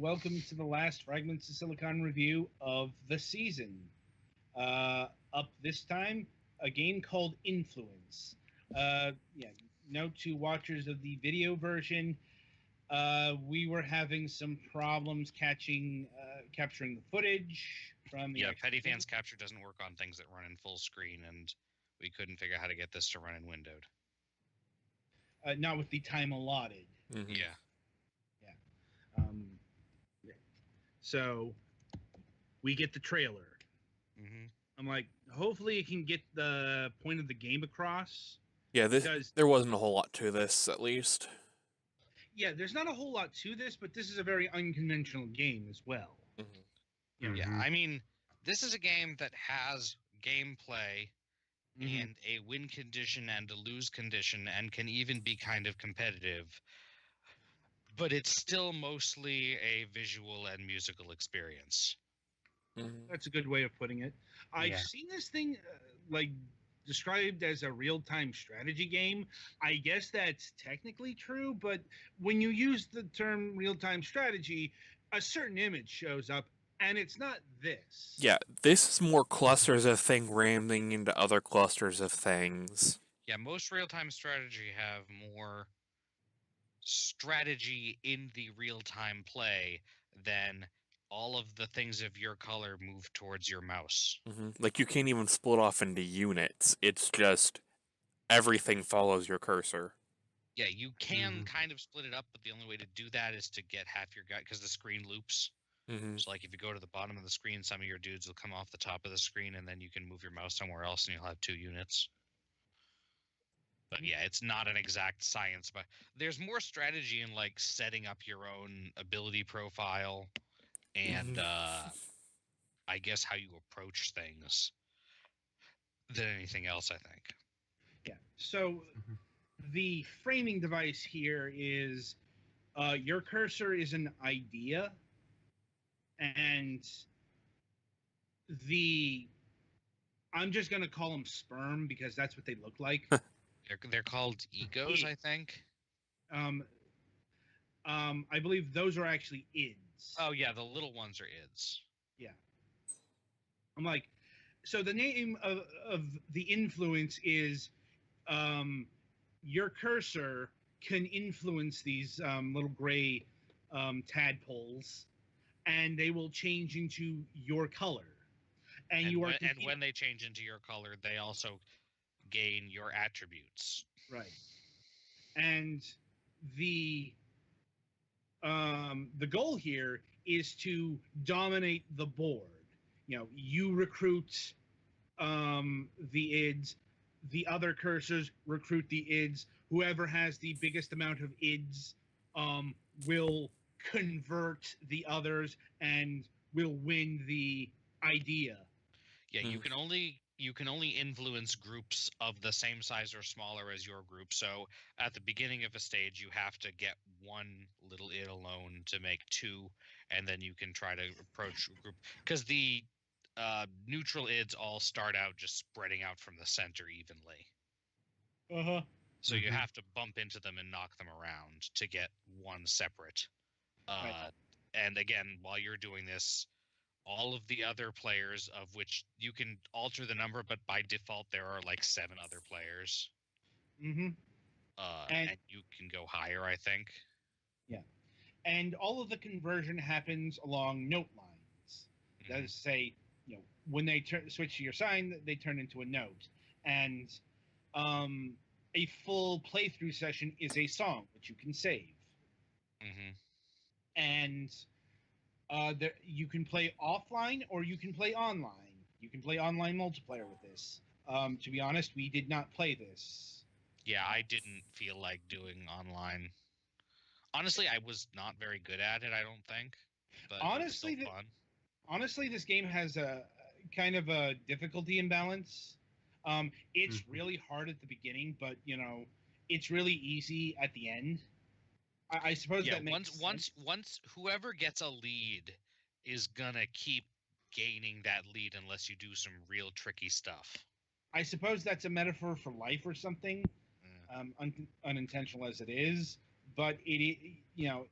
welcome to the last Fragments of Silicon review of the season. Up this time, a game called Influence. Yeah, note to watchers of the video version, we were having some problems capturing the footage from the. Yeah, Petty Fans Capture doesn't work on things that run in full screen, and we couldn't figure out how to get this to run in windowed. Not with the time allotted. Mm-hmm. Yeah. Yeah. So we get the trailer. Mm-hmm. I'm like, hopefully it can get the point of the game across. Yeah, there wasn't a whole lot to this, at least. Yeah, there's not a whole lot to this, but this is a very unconventional game as well. Mm-hmm. Yeah, I mean, this is a game that has gameplay and a win condition and a lose condition and can even be kind of competitive. But it's still mostly a visual and musical experience. That's a good way of putting it. I've seen this thing described as a real-time strategy game. I guess that's technically true, but when you use the term real-time strategy, a certain image shows up, and it's not this. Yeah, this is more clusters of things ramming into other clusters of things. Yeah, most real-time strategy have more strategy in the real-time play than all of the things of your color move towards your mouse. Like, you can't even split off into units. It's just everything follows your cursor. Yeah, you can kind of split it up, but the only way to do that is to get half your guy, because the screen loops. So, like, if you go to the bottom of the screen, some of your dudes will come off the top of the screen, and then you can move your mouse somewhere else, and you'll have 2 units. But yeah, it's not an exact science, but there's more strategy in, like, setting up your own ability profile and I guess how you approach things than anything else, I think. Yeah. So the framing device here is your cursor is an idea, and I'm just going to call them sperm because that's what they look like. They're called egos, I think. I believe those are actually ids. Oh yeah, the little ones are ids. Yeah. I'm like, so the name of the influence is your cursor can influence these little gray tadpoles, and they will change into your color. And when they change into your color, they also gain your attributes. Right. And the goal here is to dominate the board. You know, you recruit the ids, the other cursors recruit the ids. Whoever has the biggest amount of ids will convert the others and will win the idea. Yeah, you can only influence groups of the same size or smaller as your group. So at the beginning of a stage, you have to get one little id alone to make 2, and then you can try to approach a group. Because the neutral ids all start out just spreading out from the center evenly. So you have to bump into them and knock them around to get one separate. Right. And again, while you're doing this, all of the other players, of which you can alter the number, but by default there are like 7 other players. And you can go higher, I think. Yeah. And all of the conversion happens along note lines. That is to say, you know, when they switch to your sign, they turn into a note. And a full playthrough session is a song which you can save. And you can play offline or you can play online. You can play online multiplayer with this. To be honest, we did not play this. Yeah, I didn't feel like doing online. Honestly, I was not very good at it, I don't think. But honestly, it was still fun. Honestly, this game has a kind of a difficulty imbalance. It's really hard at the beginning, but you know, it's really easy at the end. I suppose that makes sense. Once whoever gets a lead is gonna keep gaining that lead unless you do some real tricky stuff. I suppose that's a metaphor for life or something, unintentional as it is. But it, you know,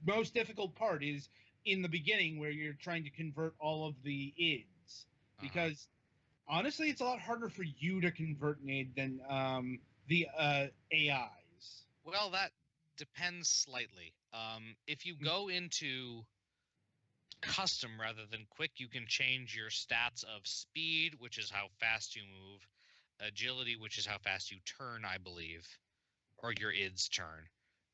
most difficult part is in the beginning where you're trying to convert all of the ids, because honestly, it's a lot harder for you to convert an id than the AIs. Well, that depends slightly. If you go into custom rather than quick, you can change your stats of speed, which is how fast you move, agility, which is how fast you turn, I believe, or your ids turn.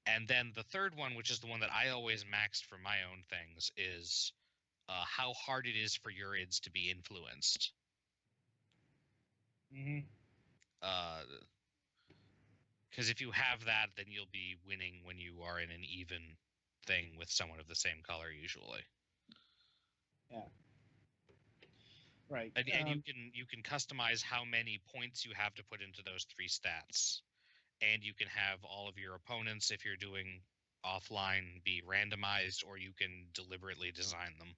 And then the third one, which is the one that I always maxed for my own things, is how hard it is for your ids to be influenced. Because if you have that, then you'll be winning when you are in an even thing with someone of the same color, usually. Yeah. Right. And you can customize how many points you have to put into those 3 stats. And you can have all of your opponents, if you're doing offline, be randomized, or you can deliberately design them.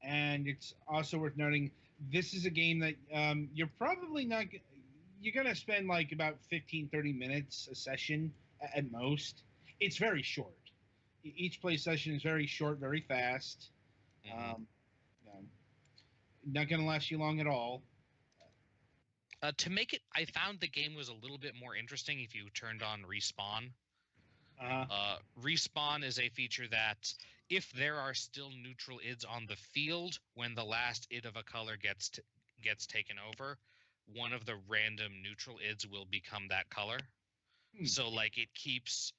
And it's also worth noting, this is a game that you're probably not... You're going to spend like about 15-30 minutes a session at most. It's very short. Each play session is very short, very fast. Not going to last you long at all. To make it, I found the game was a little bit more interesting if you turned on Respawn. Respawn is a feature that, if there are still neutral ids on the field when the last id of a color gets taken over, one of the random neutral ids will become that color. So, like, it keeps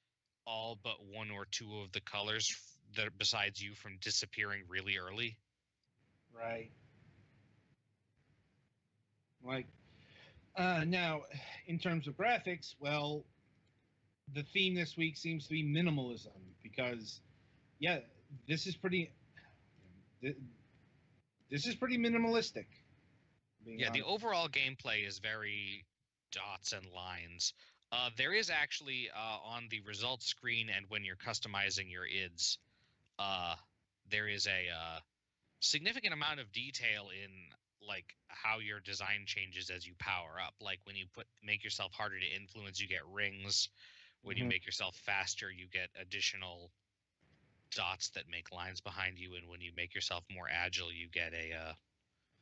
all but 1 or 2 of the colors that besides you from disappearing really early. Right. Like, now, in terms of graphics, well, the theme this week seems to be minimalism, because, yeah, this is pretty minimalistic. Yeah, honest. The overall gameplay is very dots and lines. There is actually on the results screen, and when you're customizing your ids, there is a significant amount of detail in like how your design changes as you power up. Like when you make yourself harder to influence, you get rings. When you make yourself faster, you get additional dots that make lines behind you, and when you make yourself more agile, you get a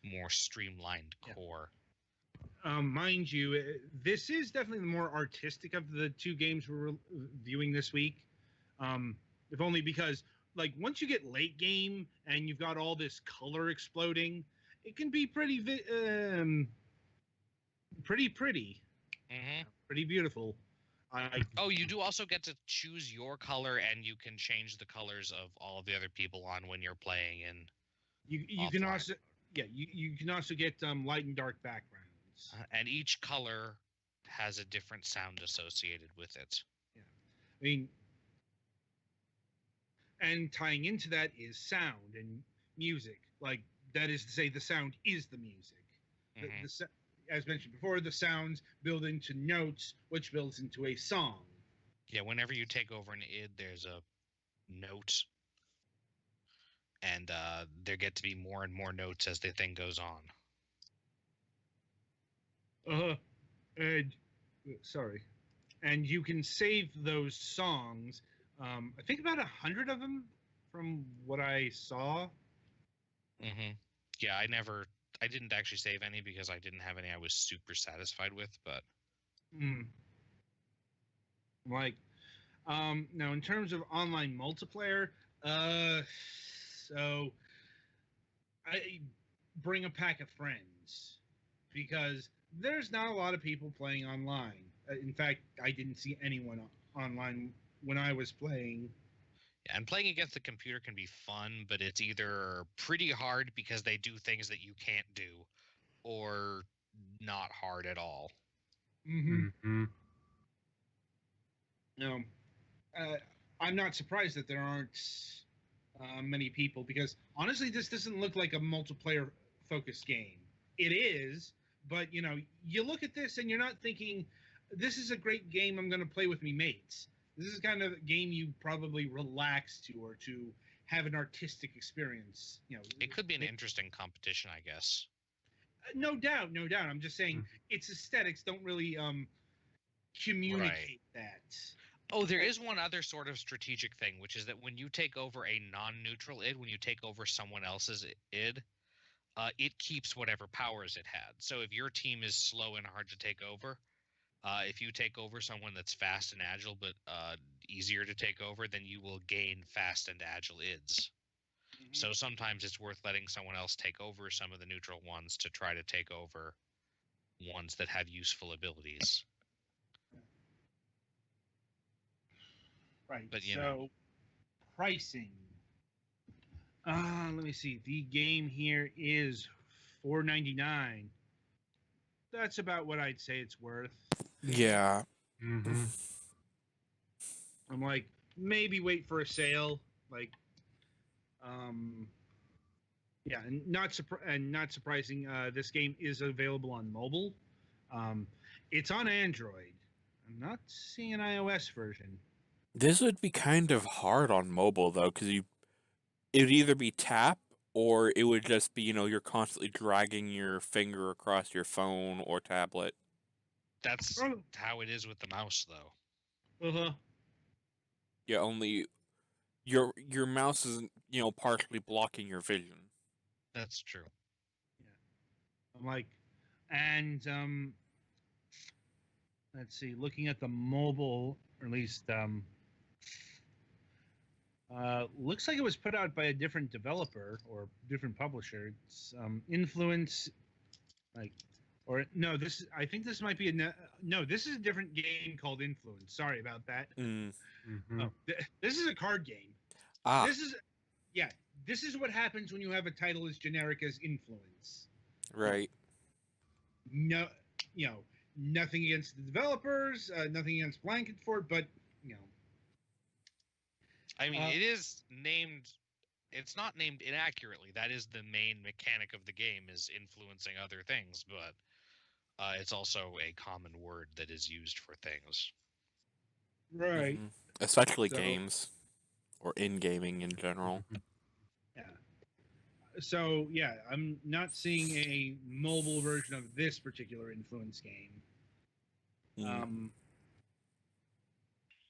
more streamlined core. Mind you, this is definitely the more artistic of the 2 games we're viewing this week. If only because, like, once you get late game and you've got all this color exploding, it can be pretty pretty. Pretty beautiful. You do also get to choose your color, and you can change the colors of all of the other people on when you're playing. And you can also you can also get light and dark backgrounds. And each color has a different sound associated with it. Yeah, I mean, and tying into that is sound and music. Like, that is to say, the sound is the music. As mentioned before, the sounds build into notes, which builds into a song. Yeah, whenever you take over an id, there's a note, and there get to be more and more notes as the thing goes on. And you can save those songs. I think about 100 of them, from what I saw. Yeah, I didn't actually save any because I didn't have any I was super satisfied with, but now in terms of online multiplayer, so I bring a pack of friends, because there's not a lot of people playing online. In fact, I didn't see anyone online when I was playing. Yeah, and playing against the computer can be fun, but it's either pretty hard because they do things that you can't do, or not hard at all. No, I'm not surprised that there aren't many people, because honestly, this doesn't look like a multiplayer-focused game. It is, but you look at this and you're not thinking, this is a great game I'm going to play with me mates. This is kind of a game you probably relax to, or to have an artistic experience. It could be an interesting competition, I guess. No doubt. I'm just saying its aesthetics don't really communicate that. Oh, there is one other sort of strategic thing, which is that when you take over a non-neutral id, when you take over someone else's id, it keeps whatever powers it had. So if your team is slow and hard to take over, if you take over someone that's fast and agile but easier to take over, then you will gain fast and agile ids. Mm-hmm. So sometimes it's worth letting someone else take over some of the neutral ones to try to take over ones that have useful abilities. Right. But Pricing. Let me see. The game here is $4.99. That's about what I'd say it's worth. Yeah. Mm-hmm. I'm like, maybe wait for a sale. Like, yeah, and not surprising. This game is available on mobile. It's on Android. I'm not seeing an iOS version. This would be kind of hard on mobile though, because it would either be tap or it would just be, you're constantly dragging your finger across your phone or tablet. That's how it is with the mouse, though. Uh-huh. Yeah, only your mouse is, partially blocking your vision. That's true. Yeah. I'm like, and let's see, looking at the mobile, or at least looks like it was put out by a different developer or different publisher. It's Influence, like, or no, this I think this might be no, this is a different game called Influence. Sorry about that. Mm-hmm. Oh, this is a card game. Ah, This is what happens when you have a title as generic as Influence. right. No, nothing against the developers, nothing against Blanket for it, but I mean, it is named. It's not named inaccurately. That is the main mechanic of the game, is influencing other things, but it's also a common word that is used for things. right. Mm-hmm. Especially games, or in gaming in general. Yeah. So yeah, I'm not seeing a mobile version of this particular Influence game.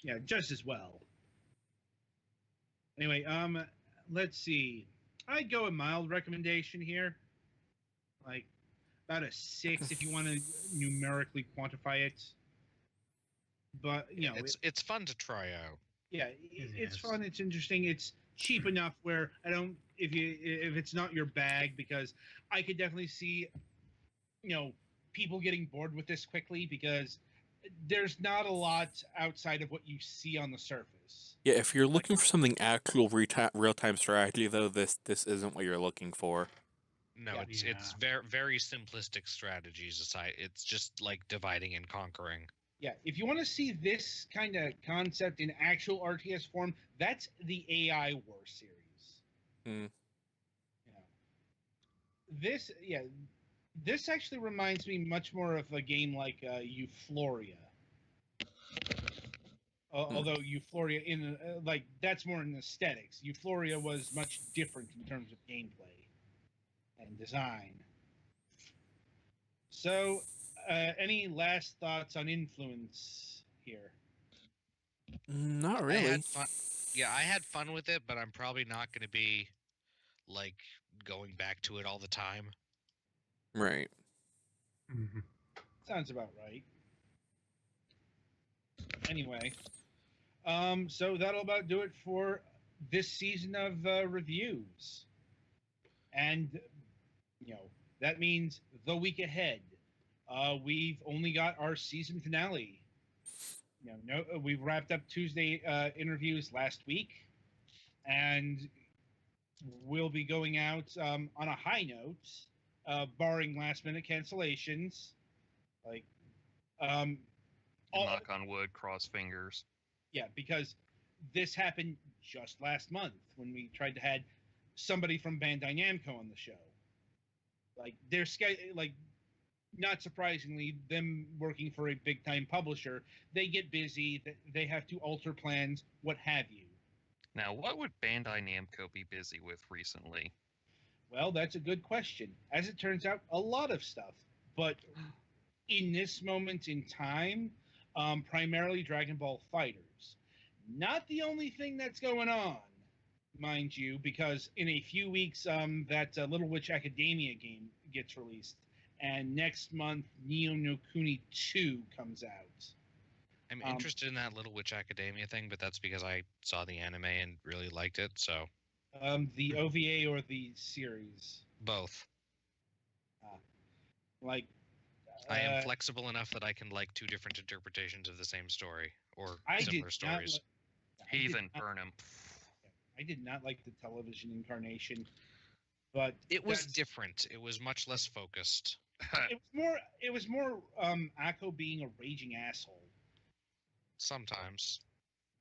Yeah, just as well. Anyway, let's see. I'd go a mild recommendation here, like about a 6 if you want to numerically quantify it. But it's fun to try out. Yeah, it's fun. It's interesting. It's cheap enough where I don't if it's not your bag, because I could definitely see people getting bored with this quickly, because there's not a lot outside of what you see on the surface. Yeah, if you're looking for something actual real-time strategy, though, this isn't what you're looking for. No, it's very very simplistic strategies aside. It's just like dividing and conquering. Yeah, if you want to see this kind of concept in actual RTS form, that's the AI War series. This actually reminds me much more of a game like Euphoria. Although Euphoria, that's more in aesthetics. Euphoria was much different in terms of gameplay and design. So, any last thoughts on Influence here? Not really. I had fun. Yeah, I had fun with it, but I'm probably not going to be like going back to it all the time. Right. Mm-hmm. Sounds about right. Anyway, so that'll about do it for this season of reviews, and that means the week ahead. We've only got our season finale. We've wrapped up Tuesday interviews last week, and we'll be going out on a high note, barring last-minute cancellations. Like, knock on wood, cross fingers. Yeah, because this happened just last month when we tried to had somebody from Bandai Namco on the show. Like, not surprisingly, them working for a big-time publisher, they get busy, they have to alter plans, what have you. Now, what would Bandai Namco be busy with recently? Well, that's a good question. As it turns out, a lot of stuff. But in this moment in time, primarily Dragon Ball Fighters. Not the only thing that's going on, mind you, because in a few weeks, that Little Witch Academia game gets released, and next month, Neo no Kuni 2 comes out. I'm interested in that Little Witch Academia thing, but that's because I saw the anime and really liked it, so... The OVA or the series? Both. Like... I am flexible enough that I can like two different interpretations of the same story, or similar stories. Heathen, burn him. I did not like the television incarnation, but it was different. It was much less focused. It was more Akko being a raging asshole. Sometimes.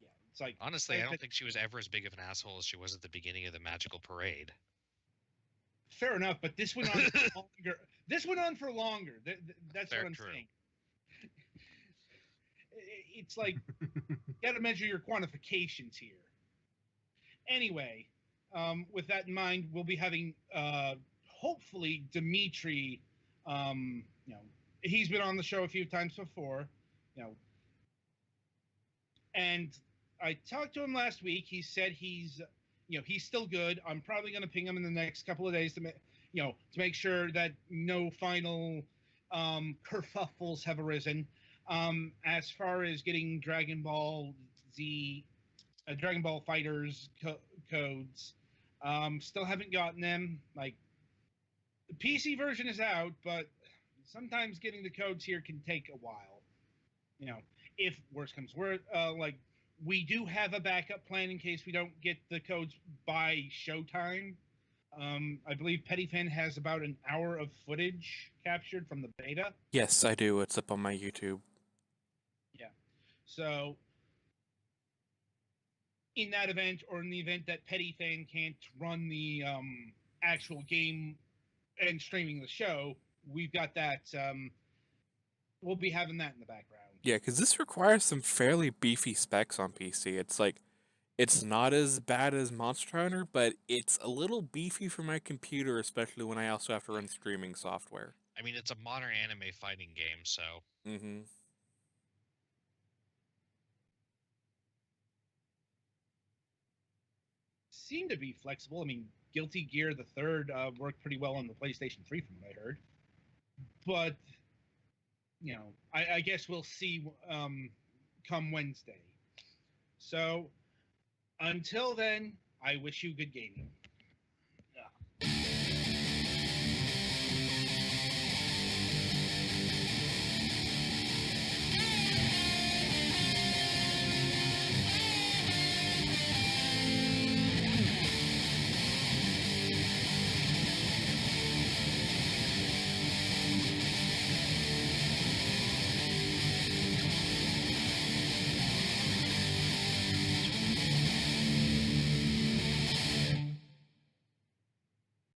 Yeah, it's like honestly, I don't think she was ever as big of an asshole as she was at the beginning of the Magical Parade. Fair enough, but this went on for longer. This went on for longer. That's what I'm saying. It's like you got to measure your quantifications here. Anyway, with that in mind, we'll be having hopefully Dimitri. He's been on the show a few times before, and I talked to him last week. He said he's still good. I'm probably going to ping him in the next couple of days to make sure that no final kerfuffles have arisen. As far as getting Dragon Ball Z, Dragon Ball Fighters codes, still haven't gotten them. Like, the PC version is out, but sometimes getting the codes here can take a while. If worse comes worse, we do have a backup plan in case we don't get the codes by showtime. I believe Pettyfan has about an hour of footage captured from the beta. Yes, I do. It's up on my YouTube. Yeah. So, in that event, or in the event that Pettyfan can't run the actual game and streaming the show, we've got that. We'll be having that in the background. Yeah, because this requires some fairly beefy specs on PC. It's like, it's not as bad as Monster Hunter, but it's a little beefy for my computer, especially when I also have to run streaming software. I mean, it's a modern anime fighting game, so... Mm-hmm. Seem to be flexible. I mean, Guilty Gear the Third worked pretty well on the PlayStation 3 from what I heard. But, I guess we'll see come Wednesday. So, until then, I wish you good gaming.